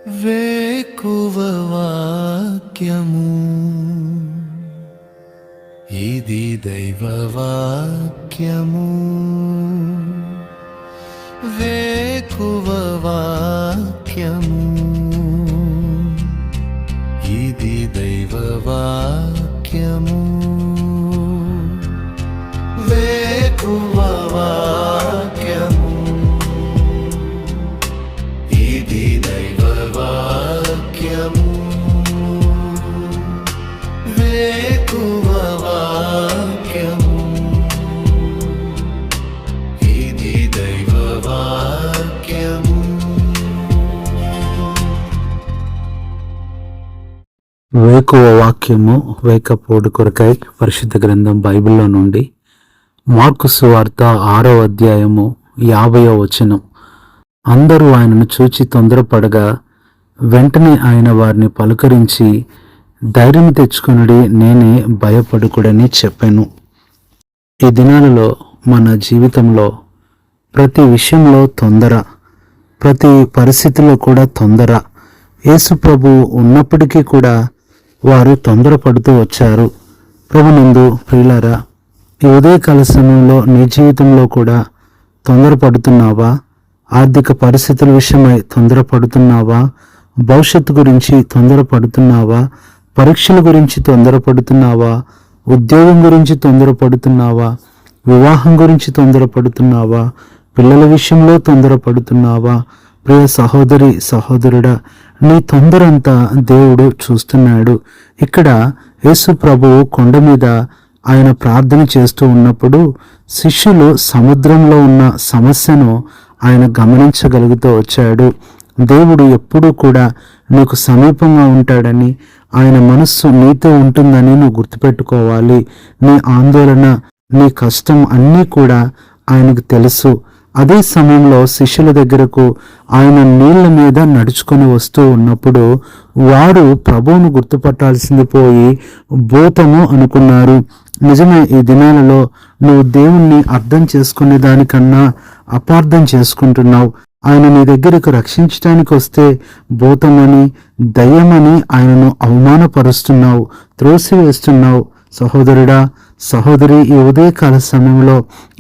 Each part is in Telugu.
వేకువ వాక్యము ఇది దైవ వాక్యము. వేకువ వాక్యము ఇది దైవ వాక్యము. వేకువ వాక్యము ఇది దైవ వాక్యము. వేకువ వాక్యము ఇది దైవ వాక్యము. వేకువ వాక్యము వేకపోడు కొరకై పరిశుద్ధ గ్రంథం బైబిల్లో నుండి మార్కు సువార్త 6వ అధ్యాయము 50వ వచనం. అందరూ ఆయనను చూచి తొందరపడగా వెంటనే ఆయన వారిని పలుకరించి ధైర్యం తెచ్చుకొనుడి, నేనే, భయపడుకుడని చెప్పాను. ఈ దినాలలో మన జీవితంలో ప్రతి విషయంలో తొందర, ప్రతి పరిస్థితిలో కూడా తొందర. యేసు ప్రభు ఉన్నప్పటికీ కూడా వారు తొందరపడుతూ వచ్చారు. ప్రభునందు ప్రియులారా, ఈ ఉదయకాల సమయంలో నీ జీవితంలో కూడా తొందరపడుతున్నావా? ఆర్థిక పరిస్థితుల విషయమై తొందరపడుతున్నావా? భవిష్యత్తు గురించి తొందరపడుతున్నావా? పరీక్షల గురించి తొందరపడుతున్నావా? ఉద్యోగం గురించి తొందరపడుతున్నావా? వివాహం గురించి తొందరపడుతున్నావా? పిల్లల విషయంలో తొందరపడుతున్నావా? ప్రియ సహోదరి సహోదరుడా, నీ తొందరంతా దేవుడు చూస్తున్నాడు. ఇక్కడ యేసు ప్రభువు కొండ మీద ఆయన ప్రార్థన చేస్తూ ఉన్నప్పుడు శిష్యులు సముద్రంలో ఉన్న సమస్యను ఆయన గమనించగలుగుతూ వచ్చాడు. దేవుడు ఎప్పుడూ కూడా నీకు సమీపంగా ఉంటాడని, ఆయన మనస్సు నీతో ఉంటుందని నువ్వు గుర్తుపెట్టుకోవాలి. నీ ఆందోళన, నీ కష్టం అన్నీ కూడా ఆయనకు తెలుసు. అదే సమయంలో శిష్యుల దగ్గరకు ఆయన నీళ్ల మీద నడుచుకొని వస్తూ ఉన్నప్పుడు వారు ప్రభువును గుర్తుపట్టాల్సింది పోయి భూతము అనుకున్నారు. నిజమే, ఈ దినాలలో నువ్వు దేవుణ్ణి అర్థం చేసుకునే దానికన్నా అపార్థం చేసుకుంటున్నావు. ఆయన నీ దగ్గరకు రక్షించడానికి వస్తే భూతమని, దయ్యమని ఆయనను అవమానపరుస్తున్నావు, త్రోసివేస్తున్నావు. సహోదరుడా, సహోదరి, ఈ ఉదయకాల సమయంలో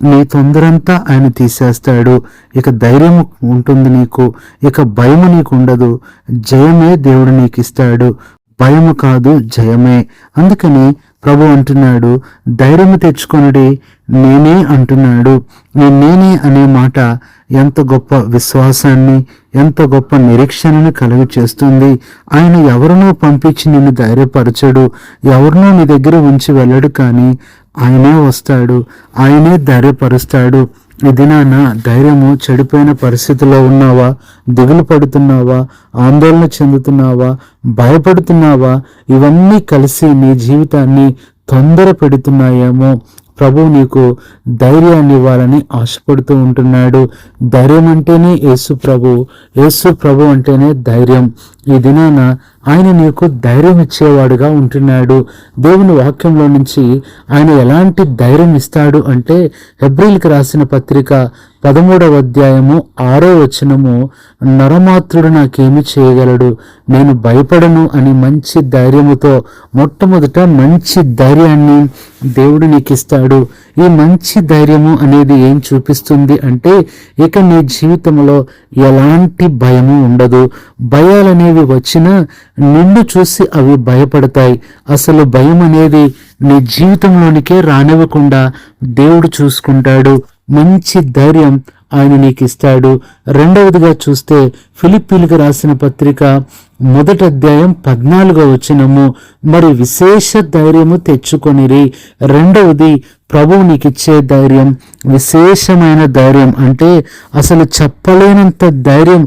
నీ తొందరంతా ఆయన తీసేస్తాడు. ఇక ధైర్యం ఉంటుంది నీకు, ఇక భయము నీకు ఉండదు. జయమే దేవుడు నీకు ఇస్తాడు, భయము కాదు జయమే. అందుకని ప్రభు అంటున్నాడు, ధైర్యము తెచ్చుకొనుడి, నేనే అంటున్నాడు. ఈ నేనే అనే మాట ఎంత గొప్ప విశ్వాసాన్ని, ఎంత గొప్ప నిరీక్షణను కలుగు చేస్తుంది. ఆయన ఎవరినో పంపించి నిన్ను ధైర్యపరచడు, ఎవరినో నీ దగ్గర ఉంచి వెళ్ళడు, కానీ ఆయనే వస్తాడు, ఆయనే ధైర్యపరుస్తాడు. ఈ దినాన ధైర్యము చెడిపోయిన పరిస్థితిలో ఉన్నావా? దిగులు పడుతున్నావా? ఆందోళన చెందుతున్నావా? భయపడుతున్నావా? ఇవన్నీ కలిసి నీ జీవితాన్ని తొందర పెడుతున్నాయేమో. ప్రభువు నీకు ధైర్యాన్ని ఇవ్వాలని ఆశపడుతూ ఉంటున్నాడు. ధైర్యం అంటేనే యేసు ప్రభు, యేసు ప్రభు అంటేనే ధైర్యం. ఈ దినాన ఆయన నీకు ధైర్యం ఇచ్చేవాడుగా ఉంటున్నాడు. దేవుని వాక్యంలో నుంచి ఆయన ఎలాంటి ధైర్యం ఇస్తాడు అంటే, హెబ్రీయులకు రాసిన పత్రిక 13వ అధ్యాయము 6వ వచనము, నరమాత్రుడు నాకేమి చేయగలడు, నేను భయపడను అని మంచి ధైర్యముతో, మొట్టమొదట మంచి ధైర్యాన్ని దేవుడు నీకు ఇస్తాడు. ఈ మంచి ధైర్యము అనేది ఏం చూపిస్తుంది అంటే, ఇక నీ జీవితంలో ఎలాంటి భయము ఉండదు. భయాలనేవి వచ్చినా నిన్ను చూసి అవి భయపడతాయి. అసలు భయం అనేది నీ జీవితంలోనికే రానివ్వకుండా దేవుడు చూసుకుంటాడు. మంచి ధైర్యం ఆయన నీకు ఇస్తాడు. రెండవదిగా చూస్తే ఫిలిప్పీలకు రాసిన పత్రిక 1వ అధ్యాయం 14వ వచనము, మరి విశేష ధైర్యము తెచ్చుకొనిరి. రెండవది, ప్రభువు నీకు ఇచ్చే ధైర్యం విశేషమైన ధైర్యం. అంటే అసలు చెప్పలేనంత ధైర్యం.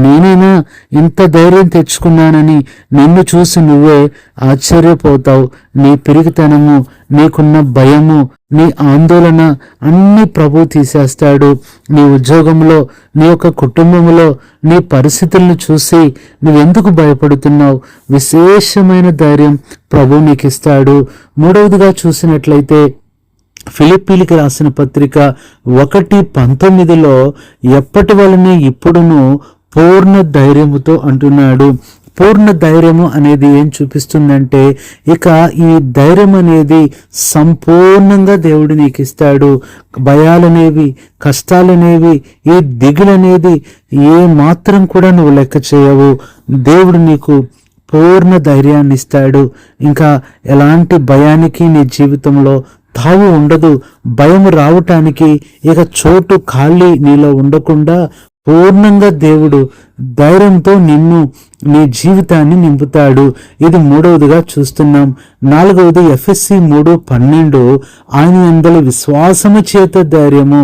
నేనైనా ఇంత ధైర్యం తెచ్చుకున్నానని నిన్ను చూసి నువ్వే ఆశ్చర్యపోతావు. నీ పిరిగితనము, నీకున్న భయము, నీ ఆందోళన అన్ని ప్రభువు తీసేస్తాడు. నీ ఉద్యోగంలో, నీ యొక్క కుటుంబంలో, నీ పరిస్థితులను చూసి నువ్వెందుకు భయపడుతున్నావు? విశేషమైన ధైర్యం ప్రభువు నీకు ఇస్తాడు. మూడవదిగా చూసినట్లయితే ఫిలిప్పీలకు రాసిన పత్రిక 1:19 ఎప్పటి వలనే ఇప్పుడును పూర్ణ ధైర్యముతో అంటున్నాడు. పూర్ణ ధైర్యము అనేది ఏం చూపిస్తుందంటే, ఇక ఈ ధైర్యం అనేది సంపూర్ణంగా దేవుడు నీకు ఇస్తాడు. భయాలనేవి, కష్టాలనేవి, ఈ దిగులనేది ఏ మాత్రం కూడా నువ్వు లెక్క చేయవు. దేవుడు నీకు పూర్ణ ధైర్యాన్ని ఇస్తాడు. ఇంకా ఎలాంటి భయానికి నీ జీవితంలో తావు ఉండదు. భయం రావటానికి ఇక చోటు ఖాళీ నీలో ఉండకుండా పూర్ణంగా దేవుడు ధైర్యంతో నీ జీవితాన్ని నింపుతాడు. ఇది మూడవదిగా చూస్తున్నాం. నాలుగవది ఎఫెసీ 3:12, ఆయన యందలి విశ్వాసము చేత ధైర్యము.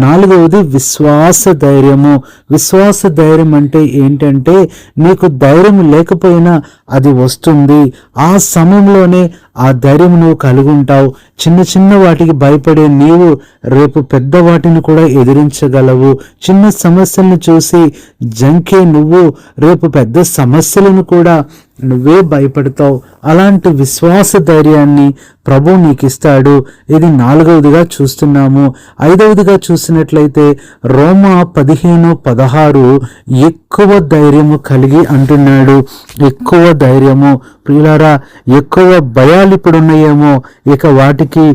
నాలుగవది విశ్వాస ధైర్యము. విశ్వాస ధైర్యం అంటే ఏంటంటే, నీకు ధైర్యం లేకపోయినా అది వస్తుంది. ఆ సమయంలోనే ఆ ధైర్యం నువ్వు కలుగుంటావు. చిన్న చిన్న వాటికి భయపడే నీవు రేపు పెద్ద వాటిని కూడా ఎదిరించగలవు. చిన్న సమస్యలను చూసి జంకే నువ్వు రేపు పెద్ద సమస్యలను కూడా నువ్వే భయపడతావు. అలాంటి విశ్వాస ధైర్యాన్ని ప్రభు నీకు ఇస్తాడు. ఇది నాలుగవదిగా చూస్తున్నాము. ఐదవదిగా చూసినట్లయితే రోమా 15:16 ఎక్కువ ధైర్యము కలిగి అంటున్నాడు. ఎక్కువ ధైర్యము. ప్రియులారా, ఎక్కువ భయాలు ఇప్పుడున్నాయేమో, ఇక వాటికి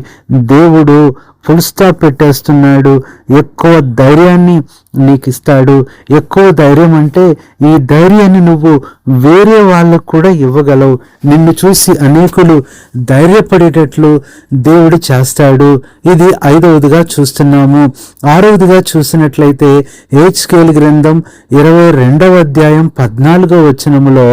దేవుడు ఫుల్ స్టాప్ పెట్టేస్తున్నాడు. ఎక్కువ ధైర్యాన్ని నీకు ఇస్తాడు. ఎక్కువ ధైర్యం అంటే ఈ ధైర్యాన్ని నువ్వు వేరే వాళ్ళకు కూడా ఇవ్వగలవు. నిన్ను చూసి అనేకులు ధైర్యపడేటట్లు దేవుడు చేస్తాడు. ఇది ఐదవదిగా చూస్తున్నాము. ఆరవదిగా చూసినట్లయితే హెచ్కేల్ గ్రంథం 22:14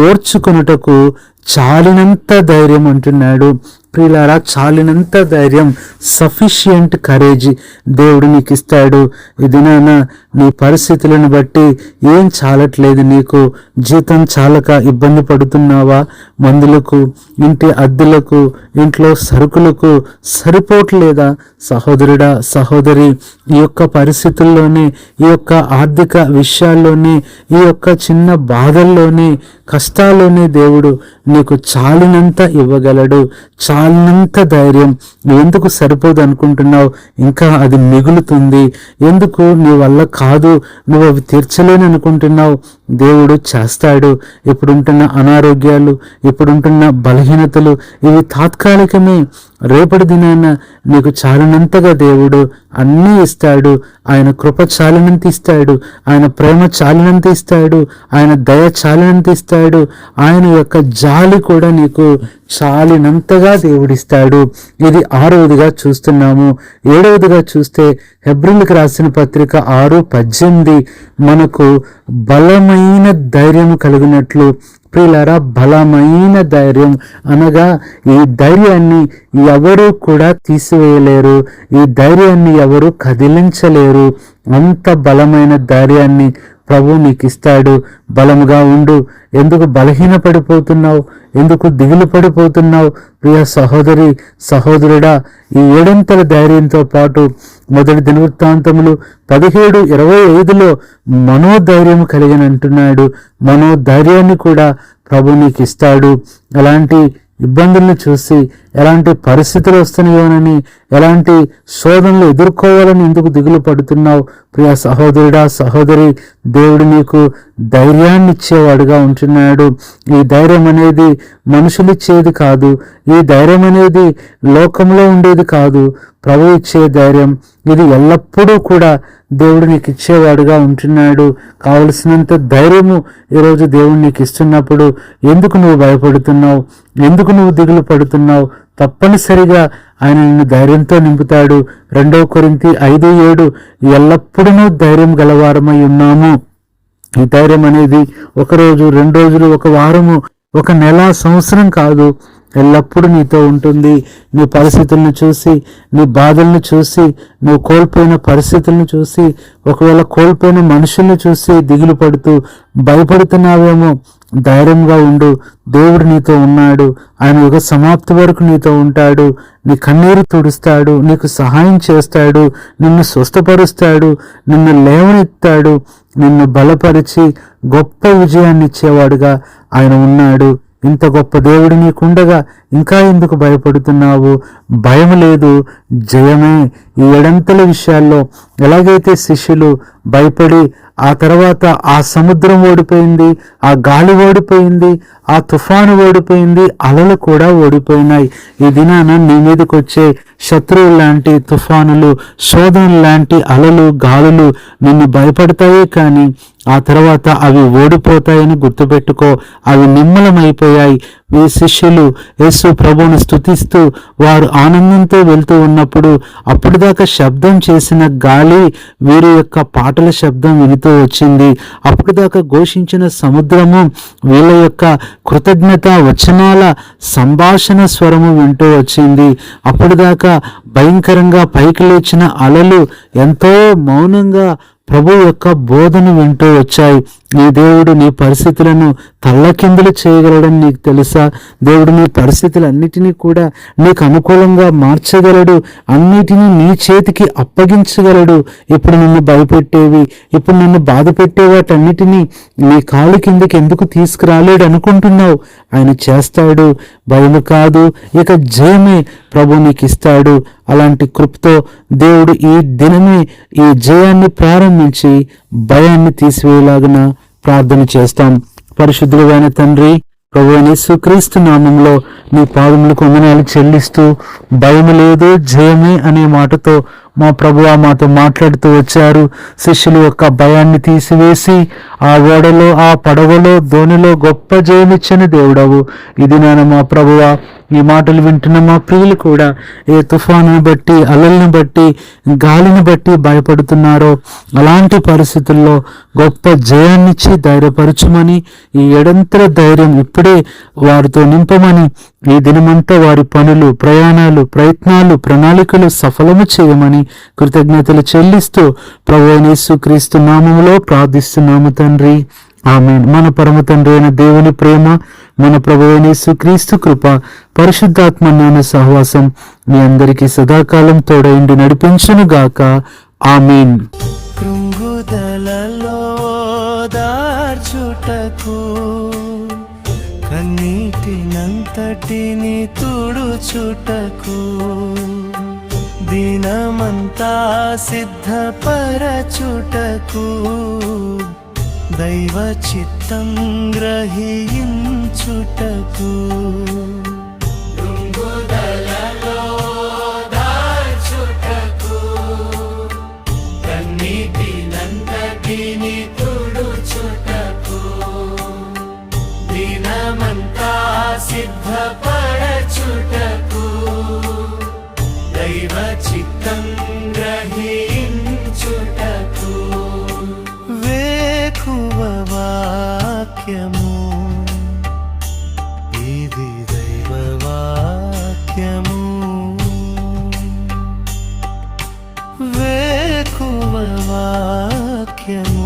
ఓర్చుకొనుటకు చాలినంత ధైర్యం అంటున్నాడు. ప్రియులారా, చాలినంత ధైర్యం, సఫిషియంట్ కరేజ్ దేవుడు నీకు ఇస్తాడు. ఇది నీ పరిస్థితులను బట్టి ఏం చాలట్లేదు, నీకు జీతం చాలక ఇబ్బంది పడుతున్నావా? మందులకు, ఇంటి అద్దెలకు, ఇంట్లో సరుకులకు సరిపోవట్లేదా? సహోదరుడా, సహోదరి, ఈ యొక్క పరిస్థితుల్లోనే, ఈ యొక్క ఆర్థిక విషయాల్లోనే, ఈ యొక్క చిన్న బాధల్లోనే, కష్టాల్లోనే దేవుడు నీకు చాలినంత ఇవ్వగలడు. చాలినంత ధైర్యం. ఎందుకు సరిపోదు అనుకుంటున్నావు? ఇంకా అది మిగులుతుంది. ఎందుకు నీ వల్ల కాదు, నువ్వు అవి తీర్చలేని అనుకుంటున్నావు? దేవుడు చేస్తాడు. ఇప్పుడుంటున్న అనారోగ్యాలు, ఇప్పుడుంటున్న బలహీనతలు ఇవి తాత్కాలికమే. రేపటి దినాన నీకు చాలినంతగా దేవుడు అన్నీ ఇస్తాడు. ఆయన కృప చాలినంత ఇస్తాడు. ఆయన ప్రేమ చాలినంత ఇస్తాడు. ఆయన దయ చాలినంత ఇస్తాడు. ఆయన యొక్క జాలి కూడా నీకు చాలినంతగా దేవుడిస్తాడు. ఇది ఆరవదిగా చూస్తున్నాము. ఏడవదిగా చూస్తే హెబ్రీయులకు రాసిన పత్రిక 6:18 మనకు బలమైన ధైర్యం కలిగినట్లు. ప్రియులారా, బలమైన ధైర్యం అనగా ఈ ధైర్యాన్ని ఎవరు కూడా తీసివేయలేరు. ఈ ధైర్యాన్ని ఎవరు కదిలించలేరు. అంత బలమైన ధైర్యాన్ని ప్రభు నీకు ఇస్తాడు. బలముగా ఉండు. ఎందుకు బలహీనపడిపోతున్నావు? ఎందుకు దిగులు పడిపోతున్నావు? ప్రియ సహోదరి, సహోదరుడా, ఈ 7 ధైర్యంతో పాటు మొదటి దినవృత్తాంతములు 17:25 మనోధైర్యం కలిగిన అంటున్నాడు. మనోధైర్యాన్ని కూడా ప్రభు నీకు ఇస్తాడు. ఎలాంటి ఇబ్బందులను చూసి, ఎలాంటి పరిస్థితులు వస్తున్నాయోనని, ఎలాంటి శోధనలు ఎదుర్కోవాలని ఎందుకు దిగులు పడుతున్నావు? ప్రియ సహోదరుడా, సహోదరి, దేవుడు నీకు ధైర్యాన్ని ఇచ్చేవాడుగా ఉంటున్నాడు. ఈ ధైర్యం అనేది మనుషులు ఇచ్చేది కాదు. ఈ ధైర్యం అనేది లోకంలో ఉండేది కాదు. ప్రభు ఇచ్చే ధైర్యం. ఇది ఎల్లప్పుడూ కూడా దేవుడు నీకు ఇచ్చేవాడుగా ఉంటున్నాడు. కావలసినంత ధైర్యము ఈరోజు దేవుడు నీకు ఇస్తున్నప్పుడు ఎందుకు నువ్వు భయపడుతున్నావు? ఎందుకు నువ్వు దిగులు పడుతున్నావు? తప్పనిసరిగా ఆయన నిన్ను ధైర్యంతో నింపుతాడు. 2 కొరింథీ 5:7 ఎల్లప్పుడూ ధైర్యం గలవారమై ఉన్నాము. ఈ ధైర్యం అనేది 1 రోజు, 2 రోజులు, 1 వారము, 1 నెల, సంవత్సరం కాదు. ఎల్లప్పుడూ నీతో ఉంటుంది. నీ పరిస్థితులను చూసి, నీ బాధలను చూసి, నువ్వు కోల్పోయిన పరిస్థితులను చూసి, ఒకవేళ కోల్పోయిన మనుషుల్ని చూసి దిగులు పడుతూ భయపడుతున్నావేమో, ధైర్యంగా ఉండు. దేవుడు నీతో ఉన్నాడు. ఆయన యుగ సమాప్తి వరకు నీతో ఉంటాడు. నీ కన్నీరు తుడుస్తాడు, నీకు సహాయం చేస్తాడు, నిన్ను స్వస్థపరుస్తాడు, నిన్ను లేవనెత్తాడు, నిన్ను బలపరిచి గొప్ప విజయాన్ని ఇచ్చేవాడుగా ఆయన ఉన్నాడు. ఇంత గొప్ప దేవుడు నీకుండగా ఇంకా ఎందుకు భయపడుతున్నావు? భయం లేదు, జయమే. ఈ ఏడంతల విషయాల్లో ఎలాగైతే శిష్యులు భయపడి ఆ తర్వాత ఆ సముద్రం ఓడిపోయింది, ఆ గాలి ఓడిపోయింది, ఆ తుఫాను ఓడిపోయింది, అలలు కూడా ఓడిపోయినాయి. ఈ దినాన నీ మీదకి వచ్చే శత్రువులు లాంటి తుఫానులు, శోధనలు లాంటి అలలు, గాలులు నిన్ను భయపడతాయే కానీ ఆ తర్వాత అవి ఓడిపోతాయని గుర్తుపెట్టుకో. అవి నిమ్మలమైపోయాయి. ఈ శిష్యులు యేసు ప్రభువును స్తుతిస్తూ వారు ఆనందంతో వెళ్తూ ఉన్నప్పుడు అప్పటిదాకా శబ్దం చేసిన గాలి వీరి యొక్క పాటల శబ్దం వినుతూ వచ్చింది. అప్పటిదాకా ఘోషించిన సముద్రము వీళ్ళ యొక్క కృతజ్ఞత వచనాల సంభాషణ స్వరము వింటూ వచ్చింది. అప్పటిదాకా భయంకరంగా పైకి లేచిన అలలు ఎంతో మౌనంగా ప్రభు యొక్క బోధను వింటూ వచ్చాయి. నీ దేవుడు నీ పరిస్థితులను తల్లకిందులు చేయగలడని నీకు తెలుసా? దేవుడు నీ పరిస్థితులన్నిటినీ కూడా నీకు అనుకూలంగా మార్చగలడు. అన్నిటినీ నీ చేతికి అప్పగించగలడు. ఇప్పుడు నిన్ను భయపెట్టేవి, ఇప్పుడు నిన్ను బాధ పెట్టే వాటన్నిటినీ నీ కాలు కిందకి ఎందుకు తీసుకురాలేడు అనుకుంటున్నావు? ఆయన చేస్తాడు. భయము కాదు, ఇక జయమే ప్రభు నీకు ఇస్తాడు. అలాంటి కృపతో దేవుడు ఈ దినమే ఈ జయాన్ని ప్రారంభించి భయాన్ని తీసివేయలాగున ప్రార్థన చేస్తాం. పరిశుద్ధుడైన తండ్రి, ప్రభువైన యేసుక్రీస్తు నామంలో నీ పాదములకు వందనాలు చెల్లిస్తూ, భయము లేదు జయమే అనే మాటతో మా ప్రభువా మాతో మాట్లాడుతూ వచ్చారు. శిష్యుల యొక్క భయాన్ని తీసివేసి ఆ ఓడలో, ఆ పడవలో, దోణిలో గొప్ప జయమిచ్చిన దేవుడవు. ఇది నాన్న మా ప్రభువా, ఈ మాటలు వింటున్న మా ప్రియులు కూడా ఏ తుఫానుని బట్టి, అలల్ని బట్టి, గాలిని బట్టి భయపడుతున్నారో అలాంటి పరిస్థితుల్లో గొప్ప జయాన్నిచ్చి ధైర్యపరచమని, ఈ ఏడంతల ధైర్యం ఇప్పుడే వారితో నింపమని, ఈ దినమంతా వారి పనులు, ప్రయాణాలు, ప్రయత్నాలు, ప్రణాళికలు సఫలము చేయమని కృతజ్ఞతలు చెల్లిస్తూ ప్రభువైన యేసుక్రీస్తు నామములో ప్రార్థిస్తున్నాము తండ్రి, ఆమేన్. మన పరమ తండ్రి అయిన దేవుని ప్రేమ, మన ప్రభువైన యేసుక్రీస్తు కృప, పరిశుద్ధాత్మ జ్ఞాన సహవాసం మీ అందరికీ సదాకాలం తోడైండి నడిపించును గాక. ఆమేన్. కృంగుదలలో దార్చుటకు, కన్నీటినంతటిని తుడుచుటకు, దినమంతా సిద్ధపరచుటకు, దైవ చిత్తం గ్రహించుటకు, కృంగుదలలో దార్చుటకు, కన్నీటినంతటిని తుడుచుటకు, దినమంతా సిద్ధపరచుటకు, దైవ చిత్తం గ్రహించుటకు, వేకువ వాక్యము, ఇది దైవ వాక్యము, వేకువ వాక్యము.